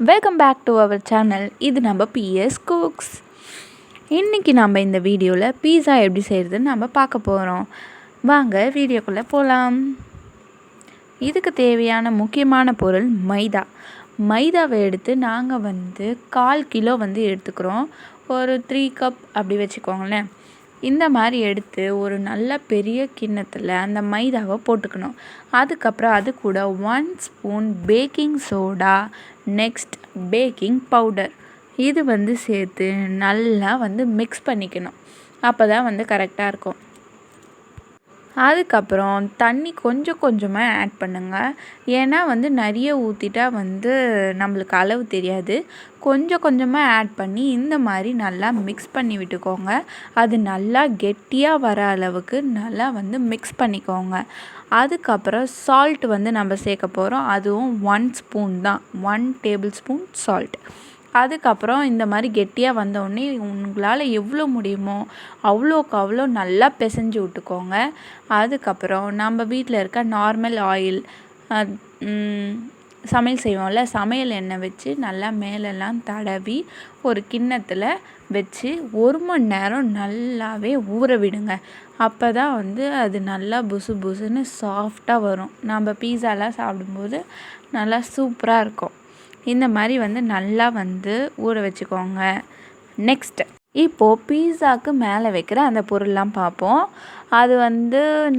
Welcome back to our channel. இது நம்ம PS cooks. இன்றைக்கி நம்ம இந்த வீடியோவில் பீஸா எப்படி செய்கிறதுன்னு நம்ம பார்க்க போகிறோம். வாங்க வீடியோக்குள்ளே போகலாம். இதுக்கு தேவையான முக்கியமான பொருள் மைதாவை எடுத்து நாங்கள் 1/4 கிலோ எடுத்துக்கிறோம். ஒரு 3 கப் அப்படி வச்சுக்கோங்களேன். இந்த மாதிரி எடுத்து ஒரு நல்ல பெரிய கிண்ணத்தில் அந்த மைதாவை போட்டுக்கணும். அதுக்கப்புறம் அது கூட 1 spoon baking soda, next baking powder இது சேர்த்து நல்லா மிக்ஸ் பண்ணிக்கணும். அப்போ தான் கரெக்டாக இருக்கும். அதுக்கப்புறம் தண்ணி கொஞ்சம் கொஞ்சமாக ஆட் பண்ணுங்கள். ஏன்னா நிறைய ஊற்றிட்டா நம்மளுக்கு அளவு தெரியாது. கொஞ்சம் கொஞ்சமாக ஆட் பண்ணி இந்த மாதிரி நல்லா மிக்ஸ் பண்ணி விட்டுக்கோங்க. அது நல்லா கெட்டியாக வர அளவுக்கு நல்லா மிக்ஸ் பண்ணிக்கோங்க. அதுக்கப்புறம் சால்ட் நம்ம சேர்க்க போகிறோம். அதுவும் 1 ஸ்பூன் தான், 1 டேபிள் ஸ்பூன் சால்ட். அதுக்கப்புறம் இந்த மாதிரி கெட்டியாக வந்தோடனே உங்களால் எவ்வளோ முடியுமோ அவ்வளோக்கு அவ்வளோ நல்லா பிசைஞ்சு விட்டுக்கோங்க. அதுக்கப்புறம் நம்ம வீட்டில் இருக்க நார்மல் ஆயில், சமையல் செய்வோம்ல, சமையல் எண்ணெய் வச்சு நல்லா மேலெல்லாம் தடவி ஒரு கிண்ணத்தில் வச்சு 1 மணி நேரம் நல்லாவே ஊற விடுங்க. அப்போ தான் அது நல்லா புசு புசுன்னு சாஃப்டாக வரும். நம்ம பீஸாலாம் சாப்பிடும்போது நல்லா சூப்பராக இருக்கும். இந்த மாதிரி நல்லா ஊற வச்சுக்கோங்க. நெக்ஸ்ட் இப்போது பீஸாவுக்கு மேலே வைக்கிற அந்த பொருள்லாம் பார்ப்போம். அது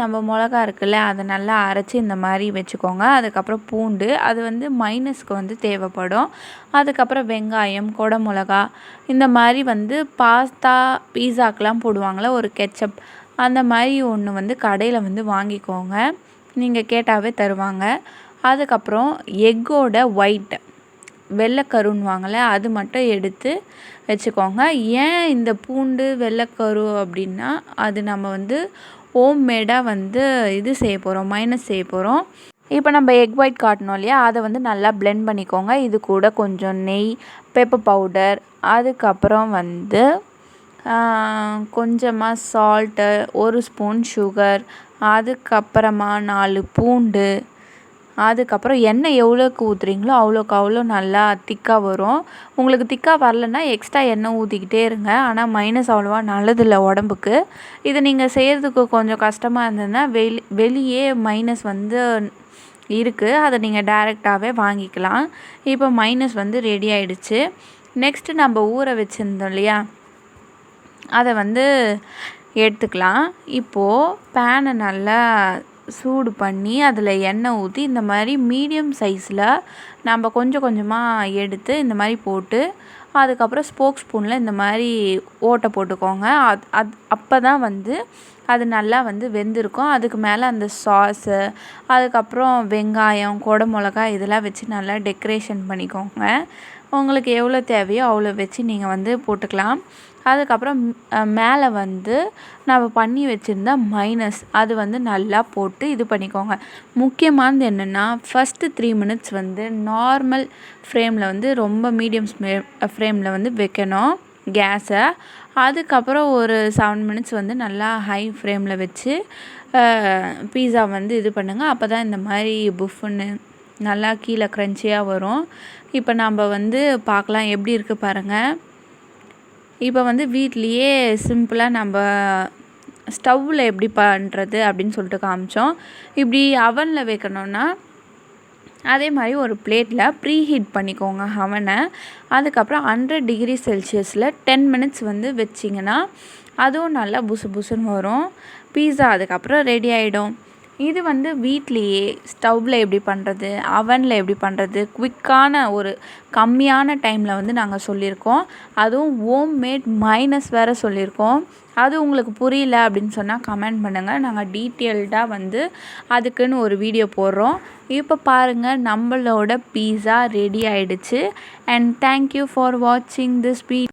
நம்ம மிளகா இருக்குல்ல, அதை நல்லா அரைச்சி இந்த மாதிரி வச்சுக்கோங்க. அதுக்கப்புறம் பூண்டு, அது மைனஸ்க்கு தேவைப்படும். அதுக்கப்புறம் வெங்காயம், கொடை மிளகா, இந்த மாதிரி பாஸ்தா பீஸாக்கெலாம் போடுவாங்களே ஒரு கெச்சப், அந்த மாதிரி ஒன்று கடையில் வாங்கிக்கோங்க. நீங்கள் கேட்டாவே தருவாங்க. அதுக்கப்புறம் எக்கோட ஒயிட், வெள்ளைக்கருன்னுவாங்களே, அது மட்டும் எடுத்து வச்சுக்கோங்க. ஏன் இந்த பூண்டு வெள்ளைக்கரு அப்படின்னா, அது நம்ம ஹோம்மேடாக இது செய்ய போகிறோம், மைனஸ் செய்ய போகிறோம். இப்போ நம்ம எக் ஒயிட் காட்டணும் இல்லையா, அதை நல்லா பிளெண்ட் பண்ணிக்கோங்க. இது கூட கொஞ்சம் நெய், பெப்பர் பவுடர், அதுக்கப்புறம் கொஞ்சமாக சால்ட்டு, 1 ஸ்பூன் சுகர், அதுக்கப்புறமா 4 பூண்டு, அதுக்கப்புறம் எண்ணெய் எவ்வளோக்கு ஊற்றுறீங்களோ அவ்வளோக்கு அவ்வளோ நல்லா திக்காக வரும். உங்களுக்கு திக்காக வரலன்னா எக்ஸ்ட்ரா எண்ணெய் ஊற்றிக்கிட்டே இருங்க. ஆனால் மைனஸ் அவ்வளோவா நல்லதில்லை உடம்புக்கு. இது நீங்கள் செய்கிறதுக்கு கொஞ்சம் கஷ்டமாக இருந்ததுன்னா வெளியே மைனஸ் இருக்குது, அதை நீங்கள் டைரெக்டாகவே வாங்கிக்கலாம். இப்போ மைனஸ் ரெடி ஆகிடுச்சு. நெக்ஸ்ட்டு நம்ம ஊற வச்சுருந்தோம் இல்லையா, அதை எடுத்துக்கலாம். இப்போது பேனை நல்லா சூடு பண்ணி அதில் எண்ணெய் ஊற்றி இந்த மாதிரி மீடியம் சைஸில் நம்ம கொஞ்சம் கொஞ்சமாக எடுத்து இந்த மாதிரி போட்டு, அதுக்கப்புறம் ஸ்போக் ஸ்பூனில் இந்த மாதிரி ஓட்டை போட்டுக்கோங்க. அப்போ தான் அது நல்லா வெந்திருக்கும். அதுக்கு மேலே அந்த சாஸு, அதுக்கப்புறம் வெங்காயம், கொடை மிளகா இதெல்லாம் வச்சு நல்லா டெக்கரேஷன் பண்ணிக்கோங்க. உங்களுக்கு எவ்வளோ தேவையோ அவ்வளோ வச்சு நீங்கள் போட்டுக்கலாம். அதுக்கப்புறம் மேலே நம்ம பண்ணி வச்சுருந்த மைனஸ் அது நல்லா போட்டு இது பண்ணிக்கோங்க. முக்கியமானது என்னென்னா, ஃபஸ்ட்டு 3 மினிட்ஸ் நார்மல் ஃப்ளேமில் ரொம்ப மீடியம் ஃப்ளேமில் வைக்கணும் கேஸை. அதுக்கப்புறம் ஒரு 7 மினிட்ஸ் நல்லா ஹை ஃப்ளேமில் வச்சு பீஸா இது பண்ணுங்கள். அப்போ தான் இந்த மாதிரி புஃப்னு நல்லா கீழே க்ரன்ச்சியாக வரும். இப்போ நம்ம பார்க்கலாம் எப்படி இருக்குது பாருங்கள். இப்போ வீட்லேயே சிம்பிளாக நம்ம ஸ்டவ்வில் எப்படி பண்ணுறது அப்படின்னு சொல்லிட்டு காமிச்சோம். இப்படி அவனில் வைக்கணுன்னா அதே மாதிரி ஒரு பிளேட்டில் ப்ரீ ஹீட் பண்ணிக்கோங்க அவனை. அதுக்கப்புறம் 100 டிகிரி செல்சியஸில் 10 மினிட்ஸ் வச்சிங்கன்னா அதுவும் நல்லா புசு புசுன்னு வரும் பீஸா. அதுக்கப்புறம் ரெடி ஆகிடும். இது வீட்லேயே ஸ்டவ்வில் எப்படி பண்ணுறது, அவனில் எப்படி பண்ணுறது, குவிக்கான ஒரு கம்மியான டைமில் நாங்கள் சொல்லியிருக்கோம். அதுவும் ஹோம்மேட் மைனஸ் வேறு சொல்லியிருக்கோம். அது உங்களுக்கு புரியல அப்படின்னு சொன்னால் கமெண்ட் பண்ணுங்கள். நாங்கள் டீட்டெயில்டாக அதுக்குன்னு ஒரு வீடியோ போடுறோம். இப்போ பாருங்கள், நம்மளோட பீஸா ரெடி ஆகிடுச்சு. அண்ட் தேங்க்யூ ஃபார் வாட்சிங் திஸ் வீடியோ.